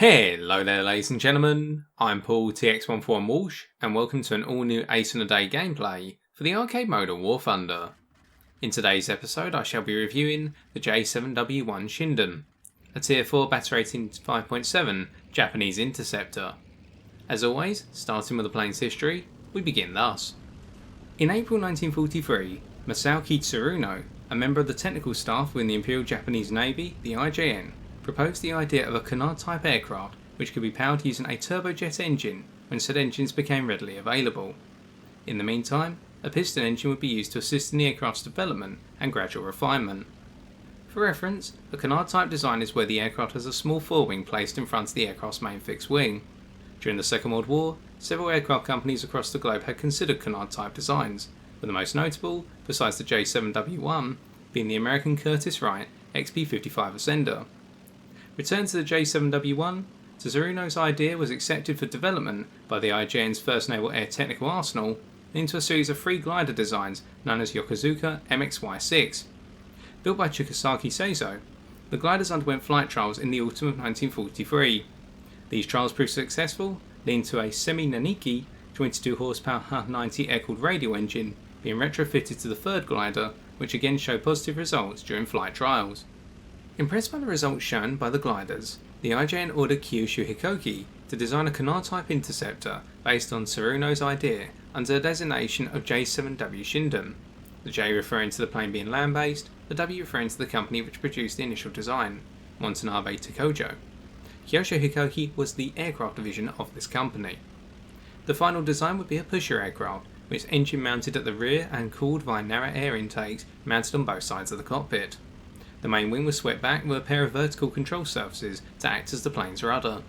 Hello there ladies and gentlemen, I'm Paul TX141 Walsh and welcome to an all new Ace in a Day gameplay for the arcade mode of War Thunder. In today's episode I shall be reviewing the J7W1 Shinden, a tier 4 battle rating 5.7 Japanese Interceptor. As always, starting with the plane's history, we begin thus. In April 1943, Masao Tsuruno, a member of the technical staff within the Imperial Japanese Navy, the IJN, proposed the idea of a canard-type aircraft which could be powered using a turbojet engine when said engines became readily available. In the meantime, a piston engine would be used to assist in the aircraft's development and gradual refinement. For reference, a canard-type design is where the aircraft has a small forewing placed in front of the aircraft's main fixed wing. During the Second World War, several aircraft companies across the globe had considered canard-type designs, with the most notable, besides the J7W1, being the American Curtiss Wright XP-55 Ascender. Returned to the J7W1, Tsuruno's idea was accepted for development by the IJN's First Naval Air Technical Arsenal into a series of three glider designs known as Yokosuka MXY-6. Built by Chikasaki Seizo, the gliders underwent flight trials in the autumn of 1943. These trials proved successful, leading to a semi-Naniki 22 horsepower 90 air-cooled radial engine being retrofitted to the third glider, which again showed positive results during flight trials. Impressed by the results shown by the gliders, the IJN ordered Kyushu Hikoki to design a canard-type interceptor based on Tsuruno's idea under the designation of J7W Shinden, the J referring to the plane being land-based, the W referring to the company which produced the initial design, Watanabe Tokojo. Kyushu Hikoki was the aircraft division of this company. The final design would be a pusher aircraft, with its engine mounted at the rear and cooled via narrow air intakes mounted on both sides of the cockpit. The main wing was swept back with a pair of vertical control surfaces to act as the plane's rudder.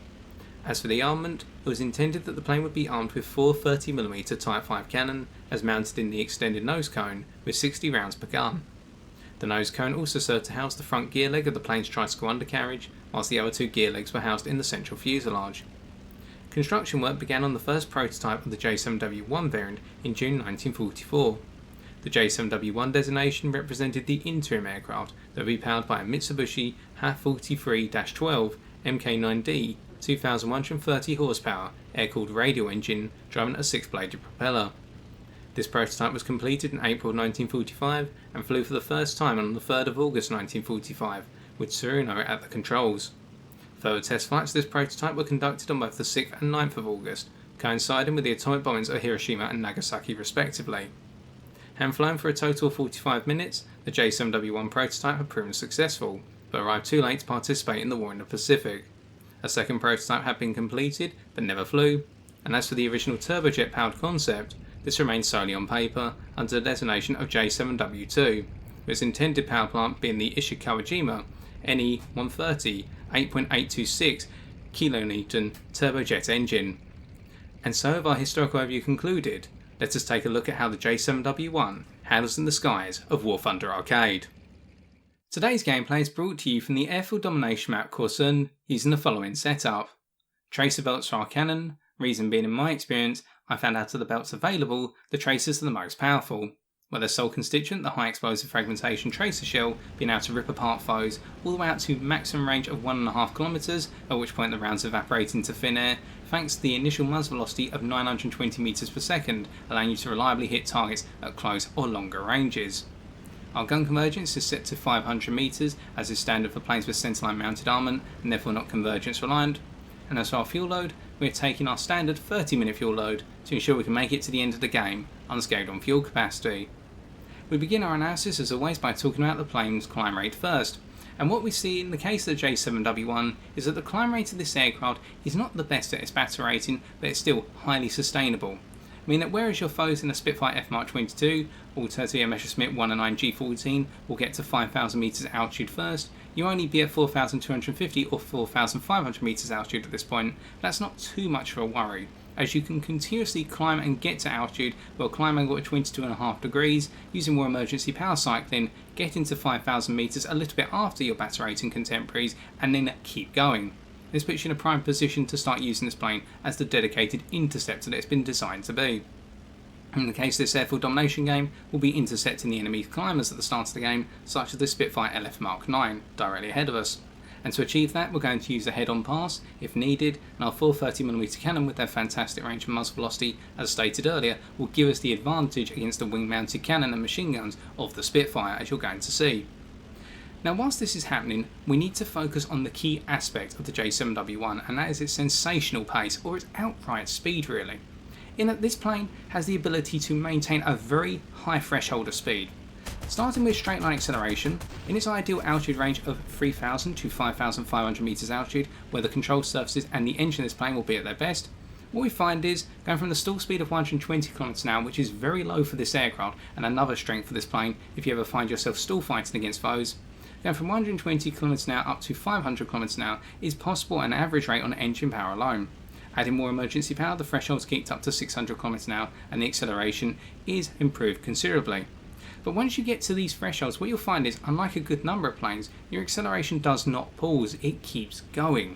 As for the armament, it was intended that the plane would be armed with four 30mm Type 5 cannon as mounted in the extended nose cone with 60 rounds per gun. The nose cone also served to house the front gear leg of the plane's tricycle undercarriage, whilst the other two gear legs were housed in the central fuselage. Construction work began on the first prototype of the J7W1 variant in June 1944. The J7W1 designation represented the interim aircraft that would be powered by a Mitsubishi HA-43-12 Mk9D 2,130 horsepower air-cooled radial engine driving a 6-bladed propeller. This prototype was completed in April 1945 and flew for the first time on the 3rd of August 1945 with Tsuruno at the controls. Further test flights of this prototype were conducted on both the 6th and 9th of August, coinciding with the atomic bombings of Hiroshima and Nagasaki respectively. Hand flown for a total of 45 minutes, the J7W1 prototype had proven successful, but arrived too late to participate in the war in the Pacific. A second prototype had been completed, but never flew, and as for the original turbojet powered concept, this remained solely on paper under the designation of J7W2, with its intended power plant being the Ishikawajima NE130 8.826 kN turbojet engine. And so have our historical overview concluded. Let us take a look at how the J7W1 handles in the skies of War Thunder Arcade. Today's gameplay is brought to you from the Airfield Domination map Korsun using the following setup. Tracer belts for our cannon, reason being in my experience, I found out of the belts available, the tracers are the most powerful, with their sole constituent, the high explosive fragmentation tracer shell, being able to rip apart foes all the way out to maximum range of 1.5 km, at which point the rounds evaporate into thin air, thanks to the initial muzzle velocity of 920 meters per second, allowing you to reliably hit targets at close or longer ranges. Our gun convergence is set to 500 meters, as is standard for planes with centerline mounted armament and therefore not convergence reliant. And as for our fuel load, we are taking our standard 30-minute fuel load to ensure we can make it to the end of the game, unscaled on fuel capacity. We begin our analysis as always by talking about the plane's climb rate first, and what we see in the case of the J7W1 is that the climb rate of this aircraft is not the best at its battle rating, but it's still highly sustainable. Meaning that whereas your foes in a Spitfire F Mark 22 or Tertiary Messerschmitt 109 G14 will get to 5,000 meters altitude first, you only be at 4,250 or 4,500 meters altitude at this point. That's not too much of a worry, as you can continuously climb and get to altitude while climbing at 22.5 degrees, using more emergency power cycling, get into 5,000 meters a little bit after your battle rating contemporaries, and then keep going. This puts you in a prime position to start using this plane as the dedicated interceptor that it's been designed to be. In the case of this airfield domination game, we'll be intercepting the enemy's climbers at the start of the game, such as the Spitfire LF Mark 9, directly ahead of us. And to achieve that, we're going to use a head-on pass, if needed, and our 430mm cannon with their fantastic range and muzzle velocity, as stated earlier, will give us the advantage against the wing-mounted cannon and machine guns of the Spitfire, as you're going to see. Now, whilst this is happening, we need to focus on the key aspect of the J7W1, and that is its sensational pace, or its outright speed really. In that this plane has the ability to maintain a very high threshold of speed. Starting with straight line acceleration, in its ideal altitude range of 3,000 to 5,500 meters altitude, where the control surfaces and the engine of this plane will be at their best, what we find is, going from the stall speed of 120 km/h, which is very low for this aircraft, and another strength for this plane if you ever find yourself stall fighting against foes, going from 120 km/h up to 500 km/h is possible at an average rate on engine power alone. Adding more emergency power, the threshold's kicked up to 600 km/h and the acceleration is improved considerably. But once you get to these thresholds, what you'll find is, unlike a good number of planes, your acceleration does not pause, it keeps going.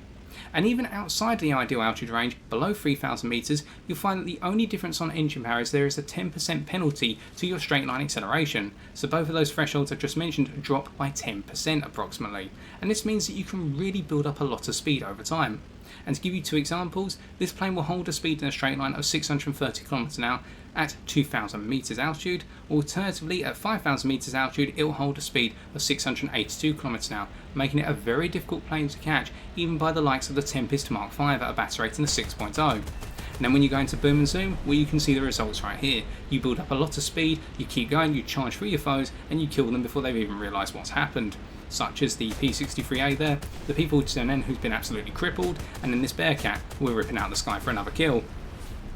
And even outside the ideal altitude range, below 3,000 meters, you'll find that the only difference on engine power is there is a 10% penalty to your straight line acceleration. So both of those thresholds I've just mentioned drop by 10% approximately. And this means that you can really build up a lot of speed over time. And to give you two examples, this plane will hold a speed in a straight line of 630 km/h at 2,000 meters altitude. Alternatively, at 5,000 meters altitude, it will hold a speed of 682 km/h, making it a very difficult plane to catch, even by the likes of the Tempest Mark V at a batter rating of 6.0. And then when you go into boom and zoom, well, you can see the results right here. You build up a lot of speed, you keep going, you charge through your foes, and you kill them before they've even realised what's happened. Such as the P-63A there, the P-47N who's been absolutely crippled, and then this Bearcat we're ripping out the sky for another kill.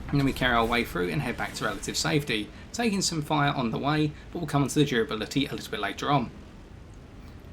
And then we carry our way through and head back to relative safety, taking some fire on the way, but we'll come onto the durability a little bit later on.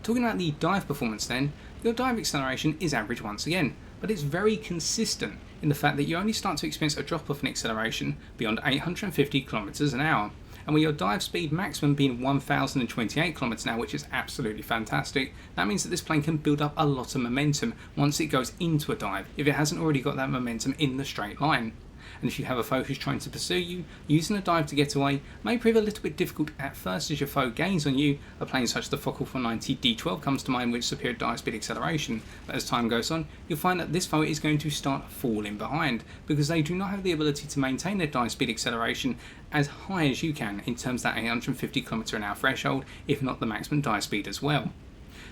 Talking about the dive performance then, your dive acceleration is average once again, but it's very consistent in the fact that you only start to experience a drop off in acceleration beyond 850 km/h. And with your dive speed maximum being 1,028 km/h, which is absolutely fantastic, that means that this plane can build up a lot of momentum once it goes into a dive, if it hasn't already got that momentum in the straight line. And if you have a foe who's trying to pursue you, using a dive to get away may prove a little bit difficult at first as your foe gains on you. A plane such as the Fokker 490 D12 comes to mind with superior dive speed acceleration, but as time goes on, you'll find that this foe is going to start falling behind, because they do not have the ability to maintain their dive speed acceleration as high as you can in terms of that 850 km/h threshold, if not the maximum dive speed as well.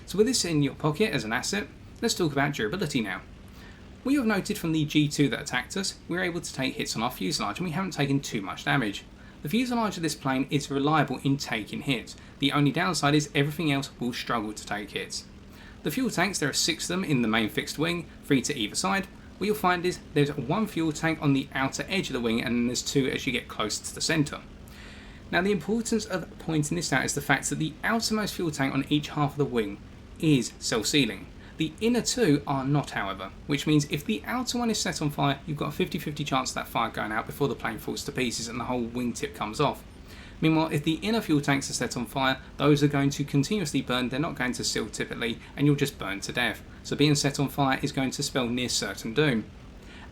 So with this in your pocket as an asset, let's talk about durability now. We have noted from the G2 that attacked us, we were able to take hits on our fuselage and we haven't taken too much damage. The fuselage of this plane is reliable in taking hits. The only downside is everything else will struggle to take hits. The fuel tanks, there are 6 of them in the main fixed wing, 3 to either side. What you'll find is there's 1 fuel tank on the outer edge of the wing and then there's 2 as you get closer to the centre. Now the importance of pointing this out is the fact that the outermost fuel tank on each half of the wing is self-sealing. The inner 2 are not, however, which means if the outer one is set on fire, you've got a 50-50 chance of that fire going out before the plane falls to pieces and the whole wingtip comes off. Meanwhile, if the inner fuel tanks are set on fire, those are going to continuously burn, they're not going to seal typically, and you'll just burn to death. So being set on fire is going to spell near certain doom.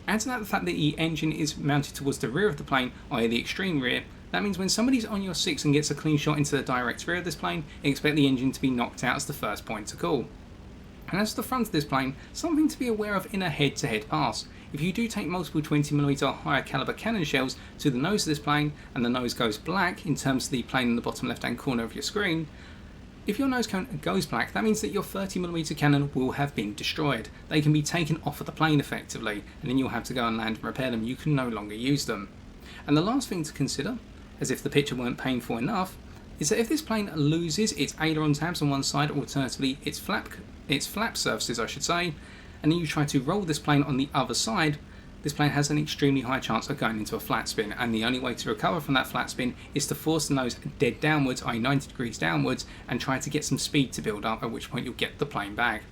Add to that the fact that the engine is mounted towards the rear of the plane, i.e. the extreme rear. That means when somebody's on your 6 and gets a clean shot into the direct rear of this plane, expect the engine to be knocked out as the first point to call. And as for the front of this plane, something to be aware of in a head-to-head pass. If you do take multiple 20mm or higher caliber cannon shells to the nose of this plane, and the nose goes black in terms of the plane in the bottom left-hand corner of your screen, if your nose cone goes black, that means that your 30mm cannon will have been destroyed. They can be taken off of the plane effectively, and then you'll have to go and land and repair them. You can no longer use them. And the last thing to consider, as if the picture weren't painful enough, is that if this plane loses its aileron tabs on one side, alternatively its flap surfaces I should say, and then you try to roll this plane on the other side, this plane has an extremely high chance of going into a flat spin, and the only way to recover from that flat spin is to force the nose dead downwards, i.e. 90 degrees downwards, and try to get some speed to build up, at which point you'll get the plane back.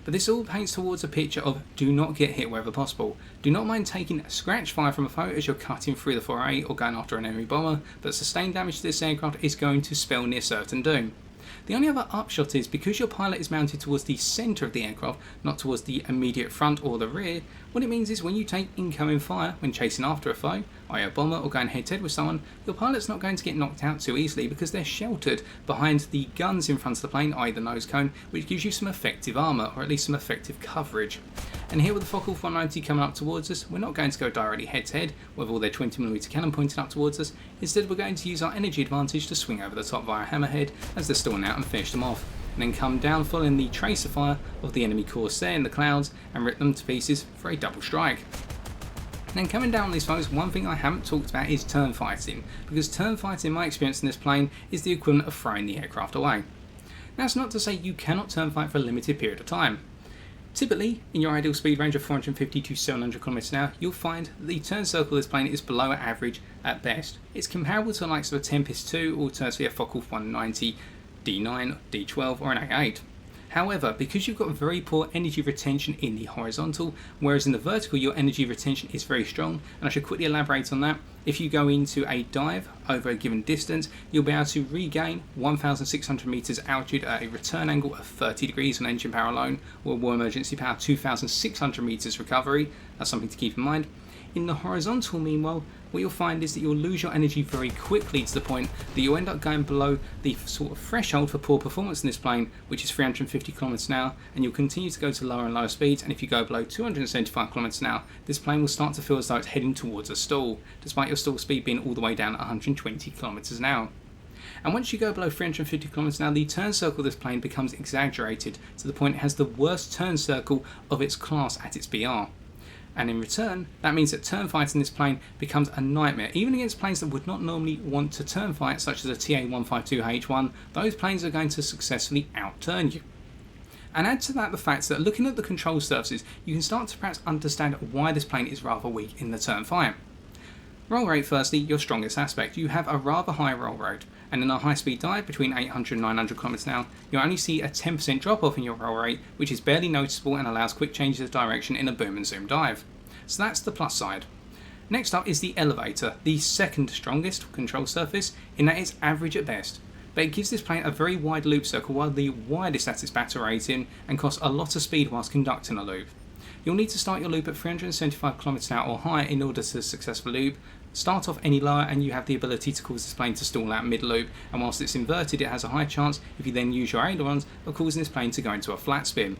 But this all paints towards a picture of do not get hit wherever possible. Do not mind taking scratch fire from a foe as you're cutting through the 4A or going after an enemy bomber, but sustained damage to this aircraft is going to spell near certain doom. The only other upshot is, because your pilot is mounted towards the centre of the aircraft, not towards the immediate front or the rear, What it means is when you take incoming fire when chasing after a foe, i.e. a bomber or going head to head with someone, your pilot's not going to get knocked out too easily because they're sheltered behind the guns in front of the plane, i.e. the nose cone, which gives you some effective armour, or at least some effective coverage. And here with the Focke-Wulf 190 coming up towards us, we're not going to go directly head to head with all their 20mm cannon pointed up towards us. Instead we're going to use our energy advantage to swing over the top via hammerhead as they're stalling out and finish them off, and then come down following the tracer fire of the enemy Corsair in the clouds and rip them to pieces for a double strike. And then coming down on these foes, one thing I haven't talked about is turn fighting, because turn fighting in my experience in this plane is the equivalent of throwing the aircraft away. Now it's not to say you cannot turn fight for a limited period of time. Typically, in your ideal speed range of 450 to 700 km an hour, you'll find that the turn circle of this plane is below average at best. It's comparable to the likes of a Tempest 2 or alternatively a Focke-Wulf 190, D9, D12 or an A8. However, because you've got very poor energy retention in the horizontal, whereas in the vertical your energy retention is very strong, and I should quickly elaborate on that. If you go into a dive over a given distance, you'll be able to regain 1,600 meters altitude at a return angle of 30 degrees on engine power alone, or war emergency power 2,600 meters recovery. That's something to keep in mind. In the horizontal, meanwhile, what you'll find is that you'll lose your energy very quickly to the point that you'll end up going below the sort of threshold for poor performance in this plane, which is 350 km an hour, and you'll continue to go to lower and lower speeds, and if you go below 275 km an hour, this plane will start to feel as though it's heading towards a stall, despite your stall speed being all the way down at 120 km an hour. And once you go below 350 km an hour, the turn circle of this plane becomes exaggerated to the point it has the worst turn circle of its class at its BR. And in return, that means that turn fighting in this plane becomes a nightmare. Even against planes that would not normally want to turn fight, such as a TA-152H1, those planes are going to successfully outturn you. And add to that the fact that looking at the control surfaces, you can start to perhaps understand why this plane is rather weak in the turn fight. Roll rate, firstly, your strongest aspect. You have a rather high roll rate, and in a high speed dive between 800 and 900 km an hour, you'll only see a 10% drop off in your roll rate, which is barely noticeable and allows quick changes of direction in a boom and zoom dive. So that's the plus side. Next up is the elevator, the second strongest control surface, in that it's average at best, but it gives this plane a very wide loop circle, while the widest at its battle rating, and costs a lot of speed whilst conducting a loop. You'll need to start your loop at 375 km an hour or higher in order to successfully loop. Start off any lower and you have the ability to cause this plane to stall out mid-loop, and whilst it's inverted it has a high chance, if you then use your ailerons, of causing this plane to go into a flat spin.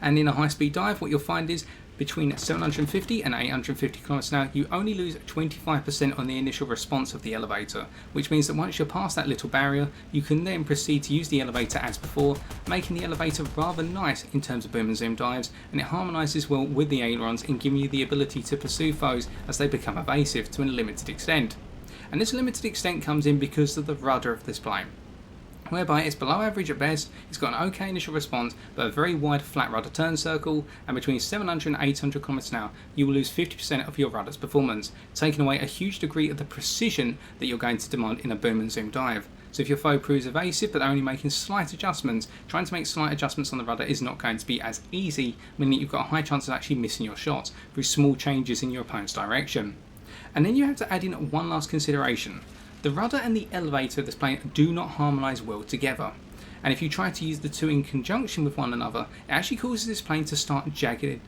And in a high speed dive, what you'll find is between 750 and 850 km an hour, you only lose 25% on the initial response of the elevator, which means that once you're past that little barrier, you can then proceed to use the elevator as before, making the elevator rather nice in terms of boom and zoom dives, and it harmonises well with the ailerons in giving you the ability to pursue foes as they become evasive to a limited extent. And this limited extent comes in because of the rudder of this plane, whereby it's below average at best, it's got an okay initial response, but a very wide flat rudder turn circle, and between 700 and 800 km an hour, you will lose 50% of your rudder's performance, taking away a huge degree of the precision that you're going to demand in a boom and zoom dive. So if your foe proves evasive but they're only making slight adjustments, trying to make slight adjustments on the rudder is not going to be as easy, meaning that you've got a high chance of actually missing your shots through small changes in your opponent's direction. And then you have to add in one last consideration. The rudder and the elevator of this plane do not harmonise well together, and if you try to use the two in conjunction with one another, it actually causes this plane to start jagged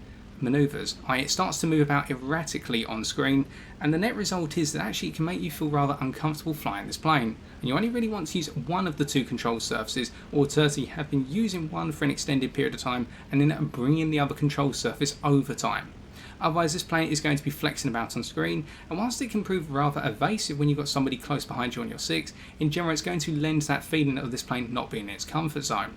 manoeuvres, i.e. it starts to move about erratically on screen, and the net result is that actually it can make you feel rather uncomfortable flying this plane, and you only really want to use one of the two control surfaces, or alternatively have been using one for an extended period of time and then bringing the other control surface over time. Otherwise this plane is going to be flexing about on screen, and whilst it can prove rather evasive when you've got somebody close behind you on your 6, in general it's going to lend that feeling of this plane not being in its comfort zone.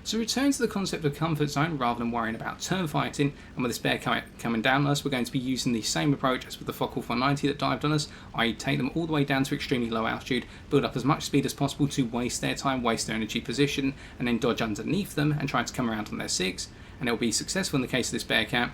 So return to the concept of comfort zone rather than worrying about turn fighting, and with this bear coming down on us, we're going to be using the same approach as with the Focke-Wulf 190 that dived on us, i.e. take them all the way down to extremely low altitude, build up as much speed as possible to waste their time, waste their energy position, and then dodge underneath them and try to come around on their 6, and it will be successful in the case of this Bearcat.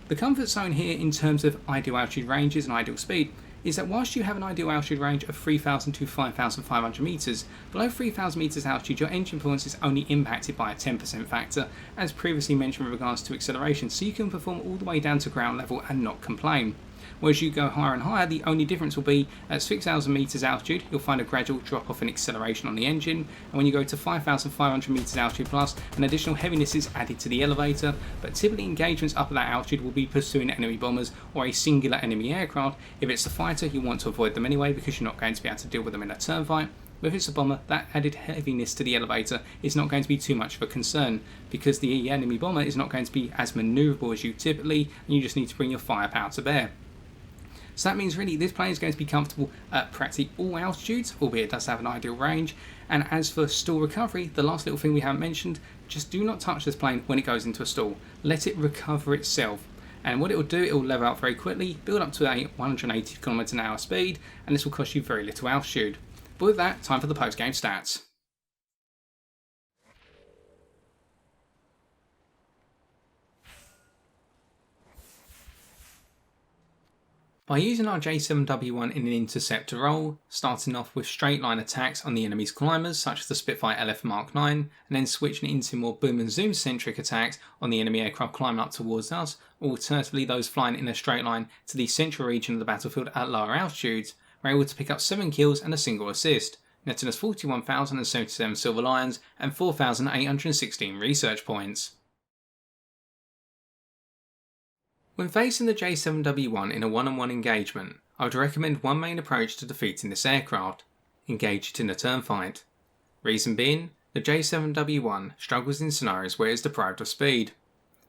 The comfort zone here in terms of ideal altitude ranges and ideal speed is that whilst you have an ideal altitude range of 3,000 to 5,500 metres, below 3,000 metres altitude your engine performance is only impacted by a 10% factor, as previously mentioned with regards to acceleration, so you can perform all the way down to ground level and not complain. Well, as you go higher and higher, the only difference will be at 6,000 metres altitude, you'll find a gradual drop off in acceleration on the engine, and when you go to 5,500 metres altitude plus, an additional heaviness is added to the elevator, but typically engagements up at that altitude will be pursuing enemy bombers or a singular enemy aircraft. If it's the fighter, you want to avoid them anyway because you're not going to be able to deal with them in a turn fight. But if it's a bomber, that added heaviness to the elevator is not going to be too much of a concern because the enemy bomber is not going to be as manoeuvrable as you typically, and you just need to bring your firepower to bear. So that means really this plane is going to be comfortable at practically all altitudes, albeit it does have an ideal range. And as for stall recovery, the last little thing we haven't mentioned, just do not touch this plane when it goes into a stall. Let it recover itself. And what it will do, it will level out very quickly, build up to a 180 km/h speed, and this will cost you very little altitude. But with that, time for the post-game stats. By using our J7W1 in an interceptor role, starting off with straight line attacks on the enemy's climbers such as the Spitfire LF Mark 9, and then switching into more boom and zoom centric attacks on the enemy aircraft climbing up towards us, or alternatively those flying in a straight line to the central region of the battlefield at lower altitudes, we're able to pick up 7 kills and a single assist, netting us 41,077 Silver Lions and 4,816 research points. When facing the J7W1 in a one-on-one engagement, I would recommend one main approach to defeating this aircraft: engage it in a turn fight. Reason being, the J7W1 struggles in scenarios where it is deprived of speed.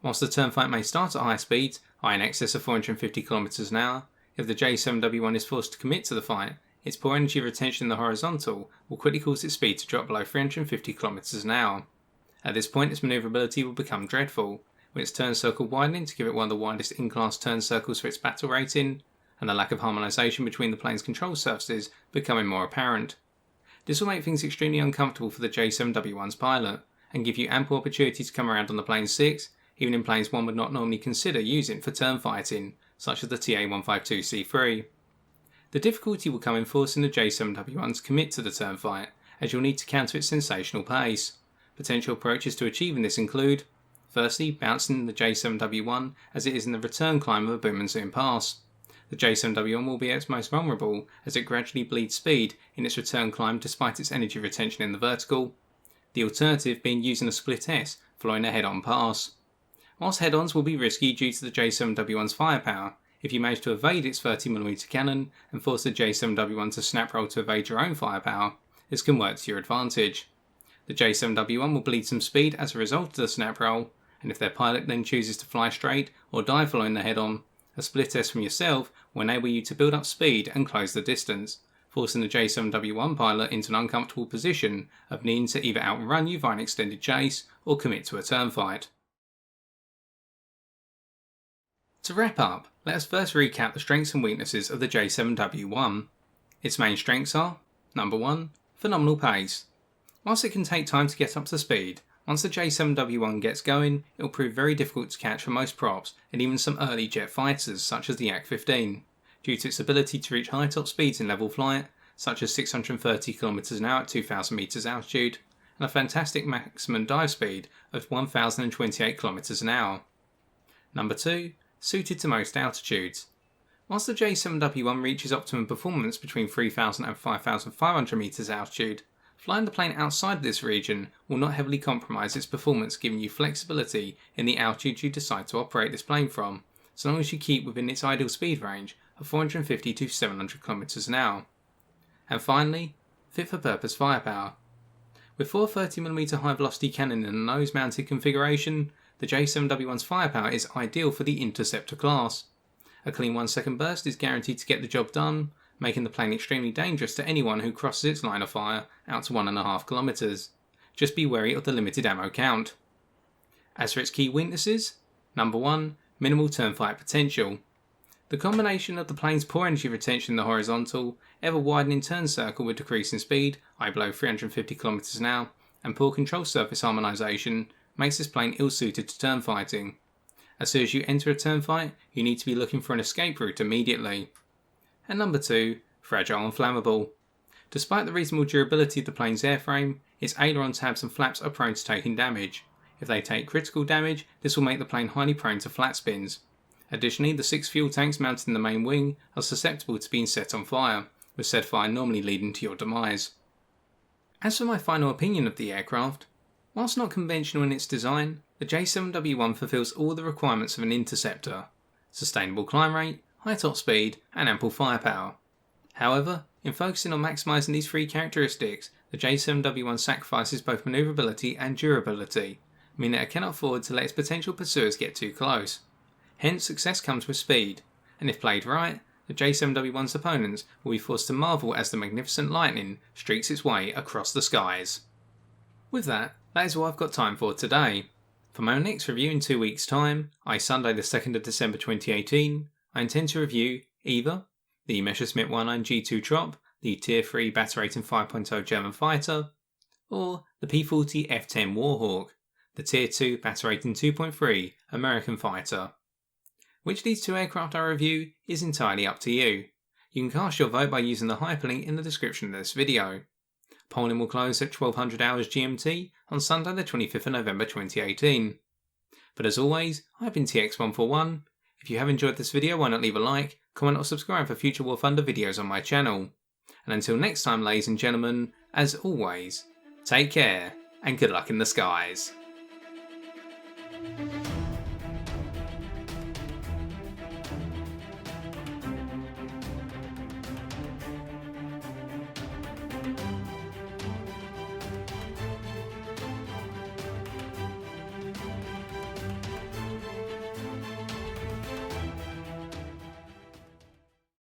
Whilst the turn fight may start at high speeds, high in excess of 450 km/h, if the J7W1 is forced to commit to the fight, its poor energy retention in the horizontal will quickly cause its speed to drop below 350 km/h. At this point, its manoeuvrability will become dreadful, with its turn circle widening to give it one of the widest in-class turn circles for its battle rating, and the lack of harmonisation between the plane's control surfaces becoming more apparent. This will make things extremely uncomfortable for the J7W1's pilot, and give you ample opportunity to come around on the plane's 6, even in planes one would not normally consider using for turn fighting, such as the TA-152C3. The difficulty will come in forcing the J7W1 to commit to the turn fight, as you'll need to counter its sensational pace. Potential approaches to achieving this include: firstly, bouncing the J7W1 as it is in the return climb of a boom and zoom pass. The J7W1 will be at its most vulnerable as it gradually bleeds speed in its return climb despite its energy retention in the vertical. The alternative being using a split S following a head-on pass. Whilst head-ons will be risky due to the J7W1's firepower, if you manage to evade its 30mm cannon and force the J7W1 to snap roll to evade your own firepower, this can work to your advantage. The J7W1 will bleed some speed as a result of the snap roll, and if their pilot then chooses to fly straight or die following the head-on, a split S from yourself will enable you to build up speed and close the distance, forcing the J7W1 pilot into an uncomfortable position of needing to either outrun you via an extended chase or commit to a turn fight. To wrap up, let us first recap the strengths and weaknesses of the J7W1. Its main strengths are: number 1, phenomenal pace. Whilst it can take time to get up to speed, once the J7W1 gets going, it will prove very difficult to catch for most props and even some early jet fighters such as the Yak-15, due to its ability to reach high top speeds in level flight, such as 630 km/h at 2,000 meters altitude, and a fantastic maximum dive speed of 1,028 km/h. Number 2, suited to most altitudes. Whilst the J7W1 reaches optimum performance between 3,000 and 5,500 meters altitude, flying the plane outside of this region will not heavily compromise its performance, giving you flexibility in the altitude you decide to operate this plane from, so long as you keep within its ideal speed range of 450 to 700 km/h. And finally, fit for purpose firepower. With 4 30mm high velocity cannon in a nose mounted configuration, the J7W1's firepower is ideal for the Interceptor class. A clean 1 second burst is guaranteed to get the job done, making the plane extremely dangerous to anyone who crosses its line of fire out to 1.5 km. Just be wary of the limited ammo count. As for its key weaknesses, number 1, minimal turn fight potential. The combination of the plane's poor energy retention in the horizontal, ever widening turn circle with decreasing speed, below 350 km/h, and poor control surface harmonisation makes this plane ill-suited to turn fighting. As soon as you enter a turn fight, you need to be looking for an escape route immediately. And number 2, fragile and flammable. Despite the reasonable durability of the plane's airframe, its aileron tabs and flaps are prone to taking damage. If they take critical damage, this will make the plane highly prone to flat spins. Additionally, the 6 fuel tanks mounted in the main wing are susceptible to being set on fire, with said fire normally leading to your demise. As for my final opinion of the aircraft, whilst not conventional in its design, the J7W1 fulfills all the requirements of an Interceptor: sustainable climb rate, high top speed, and ample firepower. However, in focusing on maximising these 3 characteristics, the J7W1 sacrifices both manoeuvrability and durability, meaning it cannot afford to let its potential pursuers get too close. Hence, success comes with speed, and if played right, the J7W1's opponents will be forced to marvel as the magnificent lightning streaks its way across the skies. With that is all I've got time for today. For my next review in 2 weeks' time, Sunday the 2nd of December 2018, I intend to review either the Messerschmitt 109 G2 Trop, the Tier 3 Battle Rating 5.0 German fighter, or the P-40 F-10 Warhawk, the Tier 2 Battle Rating 2.3 American fighter. Which of these 2 aircraft I review is entirely up to you. You can cast your vote by using the hyperlink in the description of this video. Polling will close at 1200 hours GMT on Sunday the 25th of November 2018. But as always, I've been TX141. If you have enjoyed this video, why not leave a like, comment or subscribe for future War Thunder videos on my channel. And until next time, ladies and gentlemen, as always, take care and good luck in the skies.